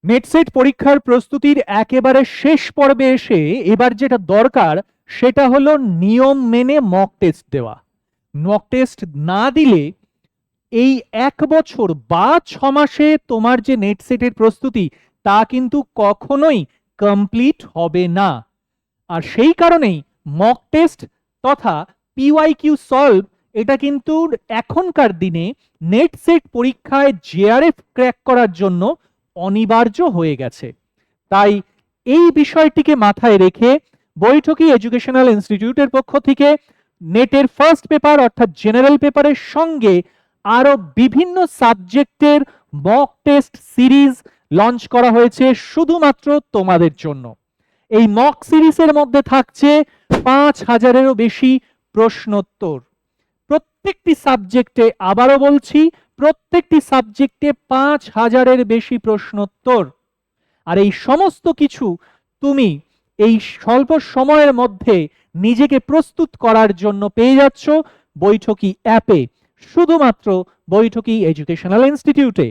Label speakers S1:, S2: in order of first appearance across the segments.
S1: NET SET পরীক্ষার প্রস্তুতির একেবারে শেষ পর্বে এসে এবার যেটা দরকার সেটা হলো নিয়ম মেনে মক টেস্ট দেওয়া। মক টেস্ট না দিলে এই 1 বছর বা 6 মাসে তোমার যে নেটসেটের প্রস্তুতি তা কিন্তু কখনোই কমপ্লিট হবে না। আর সেই কারণেই মক টেস্ট তথা পিওয়াইকিউ সলভ এটা কিন্তু এখনকার দিনে নেটসেট পরীক্ষায় জেআরএফ ক্র্যাক করার জন্য অনিবার্য হয়ে গেছে। তাই এই বিষয়টিকে মাথায় রেখে বৈঠকি এডুকেশনাল ইনস্টিটিউটের পক্ষ থেকে নেটের ফার্স্ট পেপার অর্থাৎ জেনারেল পেপারের সঙ্গে আরো বিভিন্ন সাবজেক্টের মক টেস্ট সিরিজ লঞ্চ করা হয়েছে শুধুমাত্র তোমাদের জন্য। এই মক সিরিজের মধ্যে থাকছে 5000-এরও বেশি প্রশ্নোত্তর। প্রত্যেকটি সাবজেক্টে, আবারও বলছি, প্রত্যেকটি সাবজেক্টে 5000-এর বেশি প্রশ্নোত্তর। আর এই সমস্ত কিছু তুমি এই স্বল্প সময়ের মধ্যে নিজেকে প্রস্তুত করার জন্য পেয়ে যাচ্ছ বৈঠকি অ্যাপে, শুধুমাত্র বৈঠকি এডুকেশনাল ইনস্টিটিউটে।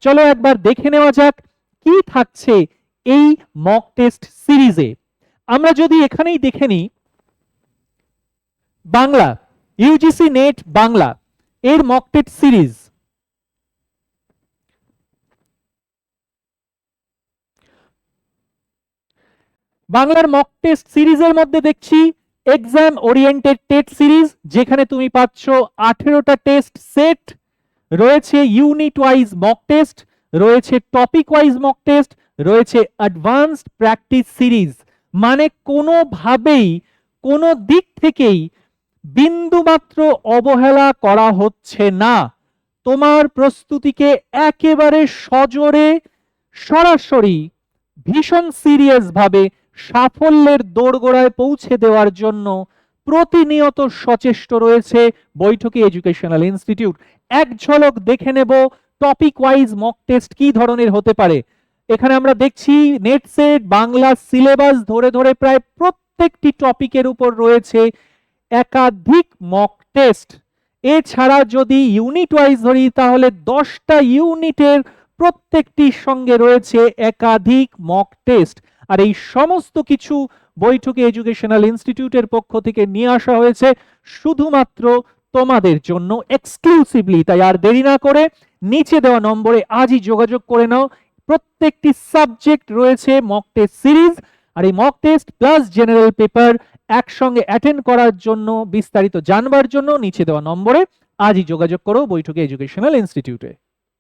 S1: চলো একবার দেখে নেওয়া যাক কি থাকছে এই মক টেস্ট সিরিজে। আমরা যদি এখানেই দেখে নিই, বাংলা, ইউজিসি নেট বাংলা এর মক টেস্ট সিরিজ। বাংলার মক টেস্ট সিরিজের মধ্যে দেখছি এক্সাম ওরিয়েন্টেড টেস্ট সিরিজ, যেখানে তুমি পাচ্ছ 18টা টেস্ট সেট, রয়েছে ইউনিট ওয়াইজ মক টেস্ট, রয়েছে টপিক ওয়াইজ মক টেস্ট, রয়েছে অ্যাডভান্সড প্র্যাকটিস সিরিজ। মানে কোনোভাবেই কোনো দিক থেকেই বিন্দুমাত্র অবহেলা করা হচ্ছে না। তোমার প্রস্তুতিকে একেবারে সজোরে, সরাসরি, ভীষণ সিরিয়াস ভাবে সাফল্যের দোরগোড়ায় পৌঁছে দেওয়ার জন্য প্রতিনিয়ত সচেষ্ট রয়েছে বৈঠকি এডুকেশনাল ইনস্টিটিউট। এক ঝলক দেখে নেব টপিক ওয়াইজ মক টেস্ট কি ধরনের হতে পারে। এখানে আমরা দেখছি নেটসেট বাংলা সিলেবাস ধরে ধরে প্রায় প্রত্যেকটি টপিকের উপর রয়েছে একাধিক মক টেস্ট। এছাড়া যদি ইউনিট ওয়াইজ ধরি তাহলে 10টা ইউনিটের প্রত্যেকটির সঙ্গে রয়েছে একাধিক মক টেস্ট। আর এই সমস্ত কিছু বৈঠকি এডুকেশনাল ইনস্টিটিউটের পক্ষ থেকে নিয়ে আসা হয়েছে শুধুমাত্র তোমাদের জন্য এক্সক্লুসিভলি। তাই আর দেরি না করে নিচে দেওয়া নম্বরে আজই যোগাযোগ করে নাও। প্রত্যেকটি সাবজেক্ট রয়েছে মক টেস্ট সিরিজ, আর এই mock test plus general paper একসঙ্গে অ্যাটেন্ড করার জন্য, বিস্তারিত জানবার জন্য নিচে দেওয়া নম্বরে আজই যোগাযোগ করো বৈঠকি এডুকেশনাল ইনস্টিটিউটে।